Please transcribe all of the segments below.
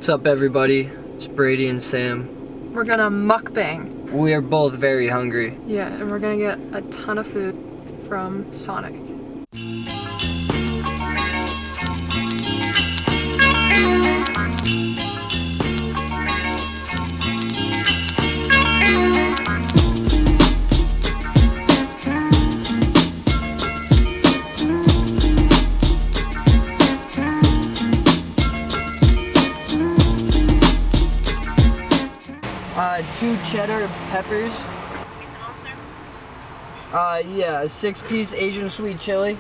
What's up, everybody? It's Brady and Sam. We're gonna mukbang. We are both very hungry. Yeah, and we're gonna get a ton of food from Sonic. 2 cheddar peppers. Yeah, a 6-piece Asian sweet chili.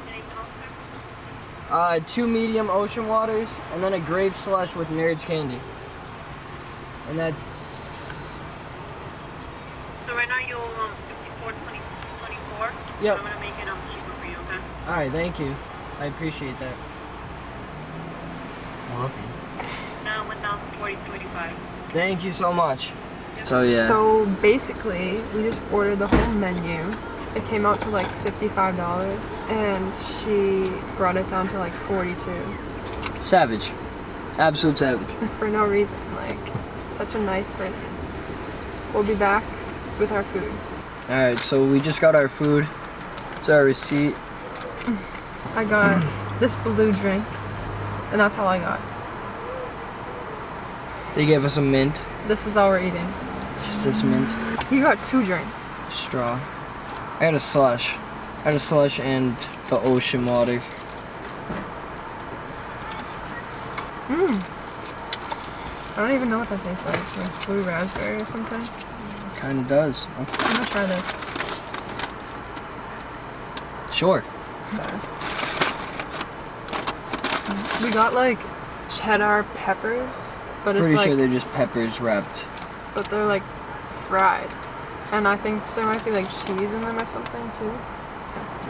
Anything else, sir? 2 medium ocean waters, and then a grape slush with Nerds candy. And that's... So right now you'll 54.24. Yep. I'm gonna make it cheaper for you, okay? Alright, thank you. I appreciate that. Love you. Now 1,040.25. Thank you so much. So yeah. So basically, we just ordered the whole menu. It came out to like $55, and she brought it down to like $42. Savage. Absolute savage. For no reason, like, such a nice person. We'll be back with our food. Alright, so we just got our food. It's our receipt. I got this blue drink, and that's all I got. They gave us a mint. This is all we're eating. Just this mint. You got 2 drinks. Straw. I had a slush. I had a slush and the ocean water. I don't even know what that tastes like blue raspberry or something. Kinda does. I'm gonna try this. Sure. Okay. We got like cheddar peppers, but it's Pretty like, sure they're just peppers wrapped. but they're like fried. And I think there might be like cheese in them or something too.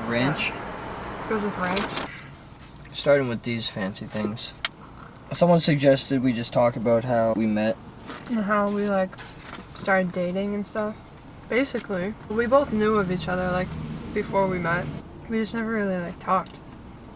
Ranch. Goes with ranch. Starting with these fancy things. Someone suggested we just talk about how we met. And how we like started dating and stuff. Basically, we both knew of each other like before we met. We just never really like talked.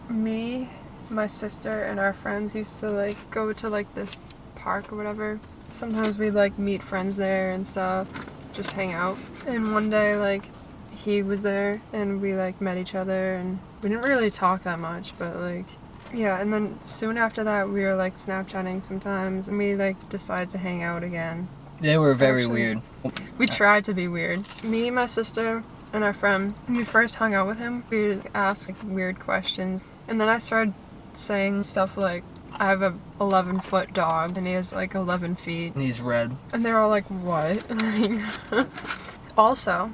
Me, my sister, and our friends used to like go to like this park or whatever. Sometimes we'd like meet friends there and stuff, just hang out. And one day like he was there and we like met each other, and we didn't really talk that much, but like yeah. And then soon after that we were like Snapchatting sometimes, and we like decided to hang out again. They were very Actually, weird. We tried to be weird. Me, my sister, and our friend, when we first hung out with him, we would ask like weird questions. And then I started saying stuff like, I have a 11-foot dog and he has like 11 feet. And he's red. And they're all like, what? Also,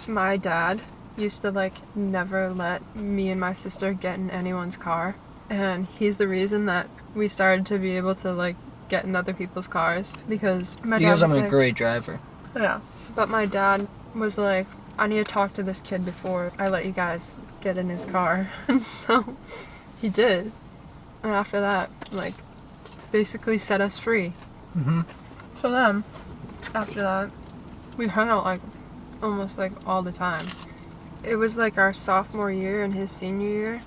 my dad used to like never let me and my sister get in anyone's car. And he's the reason that we started to be able to like get in other people's cars, because my dad Because I'm was a like, great driver. yeah. But my dad was like, I need to talk to this kid before I let you guys get in his car. And so he did. And after that, like, basically set us free. Mm-hmm. So then, after that, we hung out like almost like all the time. It was like our sophomore year and his senior year.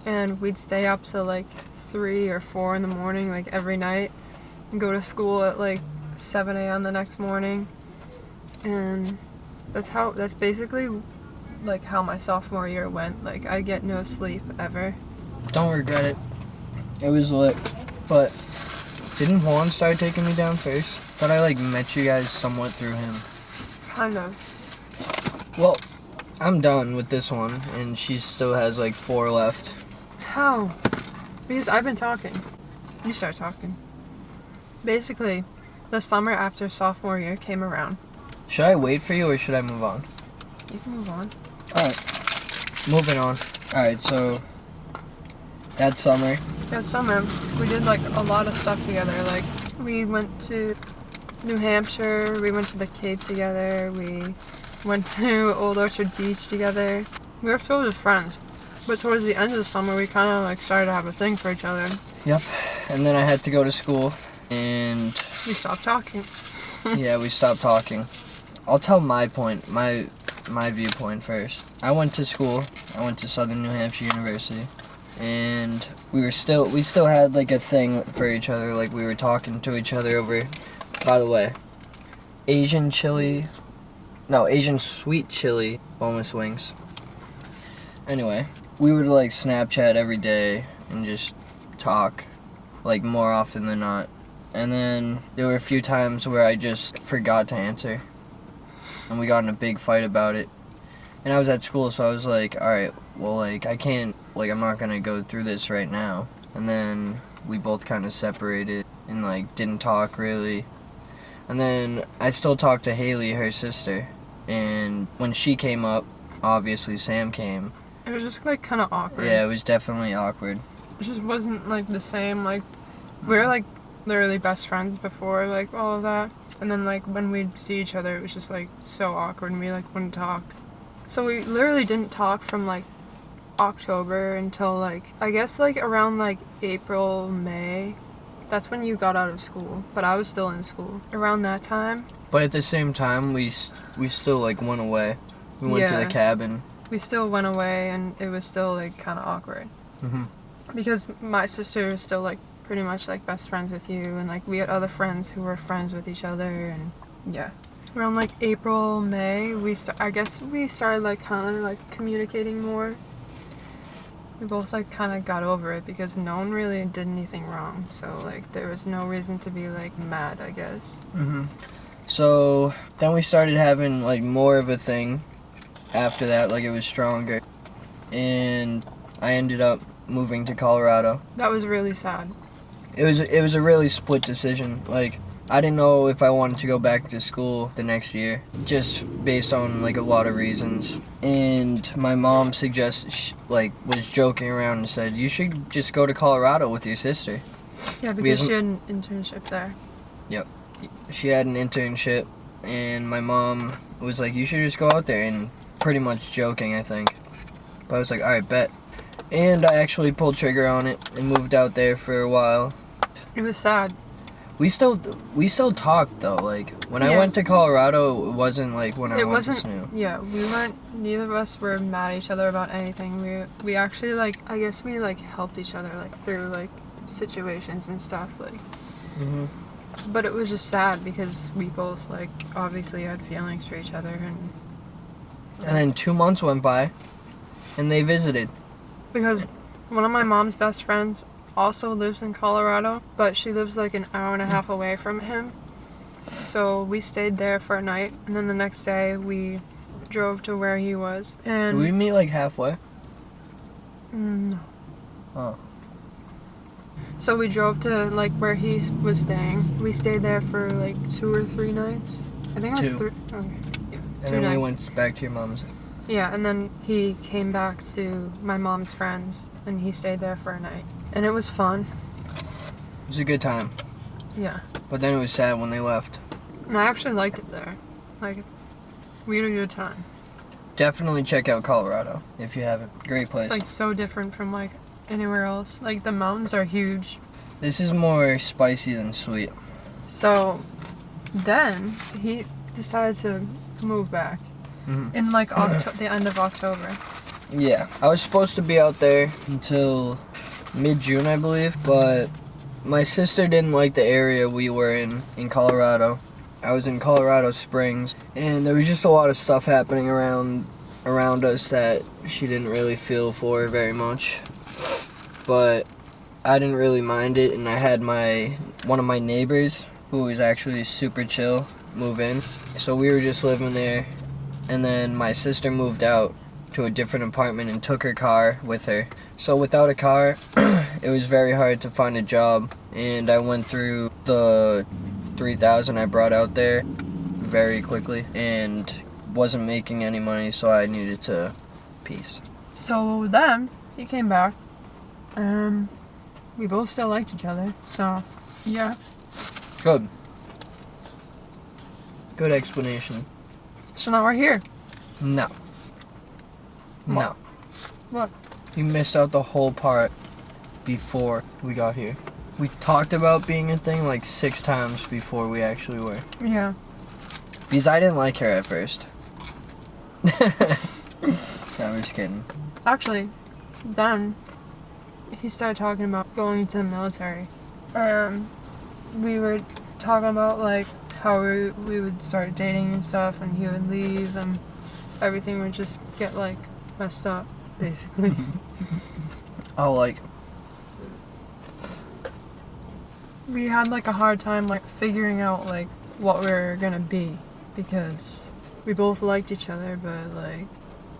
And we'd stay up till like 3 or 4 in the morning, like every night. And go to school at like 7 a.m. the next morning. And that's basically like how my sophomore year went. Like, I get no sleep ever. Don't regret it. It was lit. But didn't Juan start taking me down first? Thought I like met you guys somewhat through him. Kind of. Well, I'm done with this one, and she still has like 4 left. How? Because I've been talking. You start talking. Basically, the summer after sophomore year came around. Should I wait for you or should I move on? You can move on. Alright. Moving on. Alright, so that summer. That summer, we did like a lot of stuff together. Like, we went to New Hampshire, we went to the Cape together, we went to Old Orchard Beach together. We were still just friends. But towards the end of the summer, we kind of like started to have a thing for each other. Yep. And then I had to go to school, and We stopped talking. yeah, we stopped talking. I'll tell my viewpoint first. I went to school. I went to Southern New Hampshire University. and we still had like a thing for each other. Like we were talking to each other over. By the way, Asian sweet chili boneless wings. Anyway, we would like Snapchat every day and just talk, like more often than not. And then there were a few times where I just forgot to answer, and we got in a big fight about it. And I was at school, so I was like, alright, well, like, I can't, like, I'm not gonna go through this right now. And then we both kind of separated and, like, didn't talk really. And then I still talked to Haley, her sister. And when she came up, obviously Sam came. It was just like kind of awkward. Yeah, it was definitely awkward. It just wasn't like the same. Like we were like literally best friends before like all of that, and then like when we'd see each other, it was just like so awkward, and we like wouldn't talk. So we literally didn't talk from like October until like I guess like around like April, May. That's when you got out of school, but I was still in school around that time. But at the same time, we still, like, went away. We went to the Yeah. cabin. We still went away, and it was still like kind of awkward. Mm-hmm. Because my sister was still like pretty much like best friends with you, and like we had other friends who were friends with each other, and yeah. Around like April, May, I guess we started like kind of like communicating more. We both like kind of got over it because no one really did anything wrong, so like there was no reason to be like mad, I guess. Mm-hmm. So then we started having like more of a thing after that, like it was stronger. And I ended up moving to Colorado. That was really sad. It was a really split decision. Like I didn't know if I wanted to go back to school the next year, just based on like a lot of reasons. And my mom was joking around and said, "You should just go to Colorado with your sister." Yeah, because she had an internship there. Yep. She had an internship, and my mom was like, "You should just go out there," and pretty much joking, I think. But I was like, alright, bet. And I actually pulled trigger on it and moved out there for a while. It was sad. We still talked though. Like when I Yeah. went to Colorado, it wasn't like when I It went to wasn't. SNU. Yeah, neither of us were mad at each other about anything. We actually like. I guess we like helped each other like through like situations and stuff like. Mhm. But it was just sad because we both like obviously had feelings for each other And then 2 months went by, and they visited. because one of my mom's best friends also lives in Colorado, but she lives like an hour and a half away from him. So we stayed there for a night, and then the next day we drove to where he was. And Did we meet like halfway? No. Oh. So we drove to like where he was staying. We stayed there for like 2 or 3 nights. I think it was 2. 3. Okay. Yeah, And 2 then nights. we went back to your mom's. Yeah, and then he came back to my mom's friends, and he stayed there for a night. And it was fun. It was a good time. Yeah. But then it was sad when they left. And I actually liked it there. Like, we had a good time. Definitely check out Colorado if you haven't. Great place. It's like so different from like anywhere else. Like the mountains are huge. This is more spicy than sweet. So then he decided to move back Mhm. in like the end of October. Yeah, I was supposed to be out there until mid-June, I believe, but my sister didn't like the area we were in Colorado. I was in Colorado Springs, and there was just a lot of stuff happening around us that she didn't really feel for very much. But I didn't really mind it, and I had one of my neighbors, who was actually super chill, move in. So we were just living there, and then my sister moved out to a different apartment and took her car with her. So without a car, it was very hard to find a job, and I went through the 3,000 I brought out there very quickly and wasn't making any money, so I needed to peace. So then he came back. We both still liked each other. So yeah. Good. Good explanation. So now we're here. No. No. What? You missed out the whole part before we got here. We talked about being a thing like 6 times before we actually were. Yeah. Because I didn't like her at first. No, I'm just kidding. Actually, then he started talking about going into the military. We were talking about like how we would start dating and stuff, and he would leave, and everything would just get like messed up, basically. Oh, like, We had like a hard time like figuring out like what we were gonna be, because we both liked each other, but like,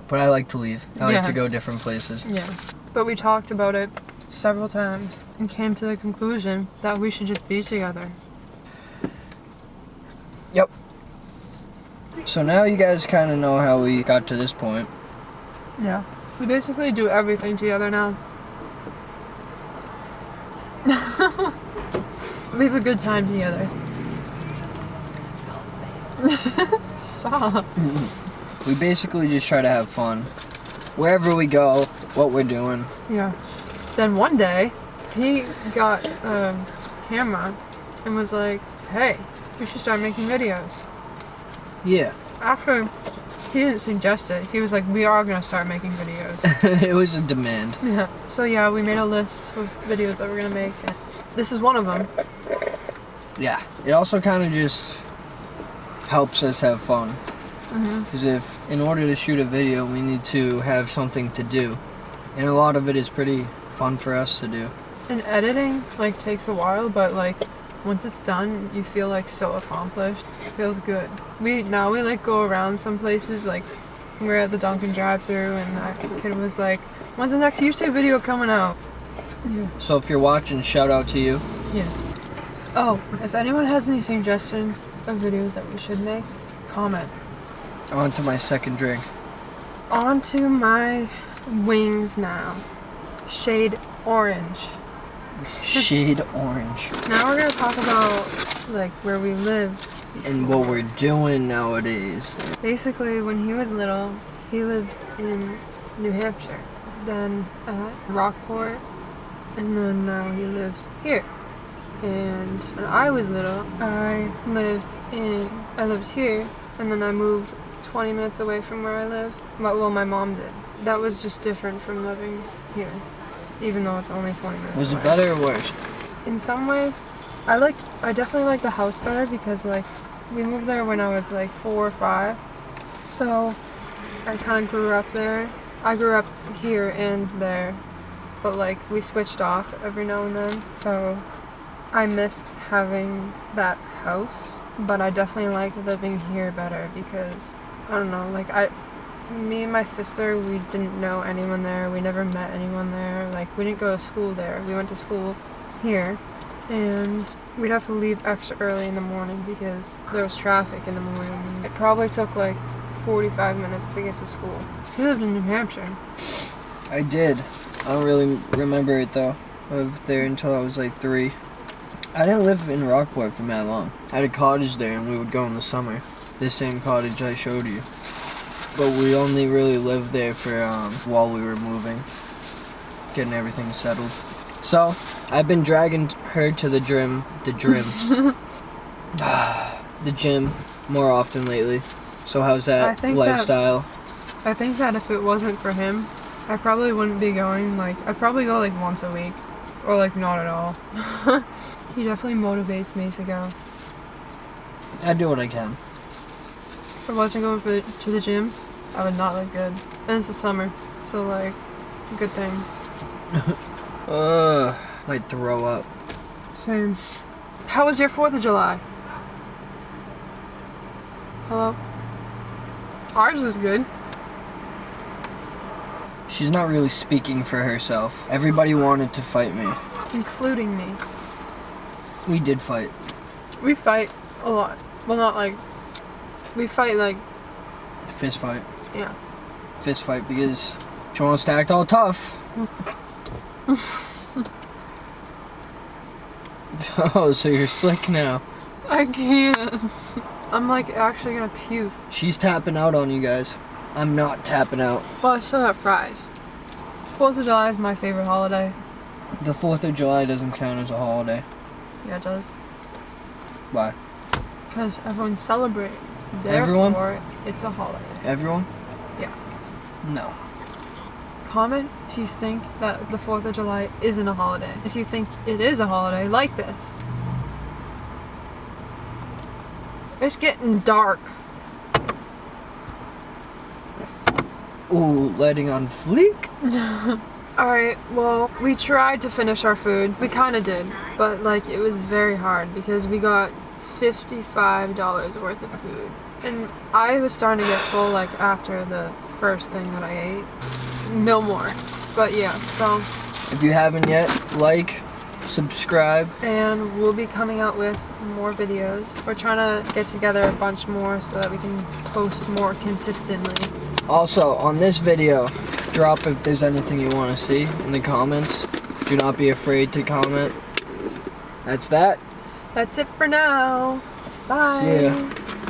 but I like to leave. I like Yeah. to go different places. yeah. But we talked about it several times and came to the conclusion that we should just be together. Yep. So now you guys kind of know how we got to this point. Yeah. We basically do everything together now. We have a good time together. Stop. We basically just try to have fun. Wherever we go, what we're doing. Yeah. Then one day, he got a camera and was like, hey, we should start making videos. Yeah. After he didn't suggest it, he was like, we are going to start making videos. It was a demand. Yeah. So yeah, we made a list of videos that we're going to make. This is one of them. Yeah. It also kind of just helps us have fun. Mm-hmm. Because if, in order to shoot a video, we need to have something to do. And a lot of it is pretty fun for us to do. And editing, like, takes a while, but, like, once it's done, you feel, like, so accomplished. It feels good. We like, go around some places, like, we're at the Dunkin' drive-thru, and that kid was like, when's the next YouTube video coming out? Yeah. So if you're watching, shout out to you. Yeah. Oh, if anyone has any suggestions of videos that we should make, comment. On to my second drink. On to my wings now. Shade orange. Shade orange. Now we're gonna talk about, like, where we lived. And what we're doing nowadays. Basically, when he was little, he lived in New Hampshire, then at Rockport, and then now he lives here. And when I was little, I lived here, and then I moved 20 minutes away from where I live. Well, my mom did. That was just different from living here, even though it's only 20 minutes Was it away. better or worse? In some ways, I definitely like the house better, because like we moved there when I was like 4 or 5, so I kind of grew up there. I grew up here and there, but like we switched off every now and then, so I missed having that house. But I definitely like living here better, because I don't know, like me and my sister, we didn't know anyone there. We never met anyone there. Like, we didn't go to school there. We went to school here, and we'd have to leave extra early in the morning because there was traffic in the morning. It probably took like 45 minutes to get to school. He lived in New Hampshire. I did. I don't really remember it though. I lived there until I was like 3. I didn't live in Rockport for that long. I had a cottage there and we would go in the summer. This same cottage I showed you. But we only really lived there for while we were moving. Getting everything settled. So, I've been dragging her to the gym more often lately. So how's that lifestyle? I think that if it wasn't for him, I probably wouldn't be going. Like, I'd probably go like once a week, or like not at all. He definitely motivates me to go. I do what I can. If I wasn't going to the gym, I would not look good. And it's the summer, so like, good thing. Might throw up. Same. How was your 4th of July? Hello? Ours was good. She's not really speaking for herself. Everybody wanted to fight me. Including me. We did fight. We fight a lot. Well, not like... We fight like... Fist fight. Yeah. Fist fight because she wants to act all tough. Oh, so you're slick now. I can't. I'm like actually gonna puke. She's tapping out on you guys. I'm not tapping out. Well, I still got fries. 4th of July is my favorite holiday. The 4th of July doesn't count as a holiday. Yeah, it does. Why? Because everyone's celebrating. Therefore, Everyone? it's a holiday. Everyone? Yeah. No. comment if you think that the 4th of July isn't a holiday. If you think it is a holiday, like this. It's getting dark. Ooh, lighting on fleek. Alright, well, we tried to finish our food. We kind of did, but like it was very hard because we got $55 worth of food. And I was starting to get full like after the first thing that I ate. No more. But yeah, so. If you haven't yet, like, subscribe. And we'll be coming out with more videos. We're trying to get together a bunch more so that we can post more consistently. Also, on this video, drop if there's anything you want to see in the comments. Do not be afraid to comment. That's that. That's it for now. Bye. See ya.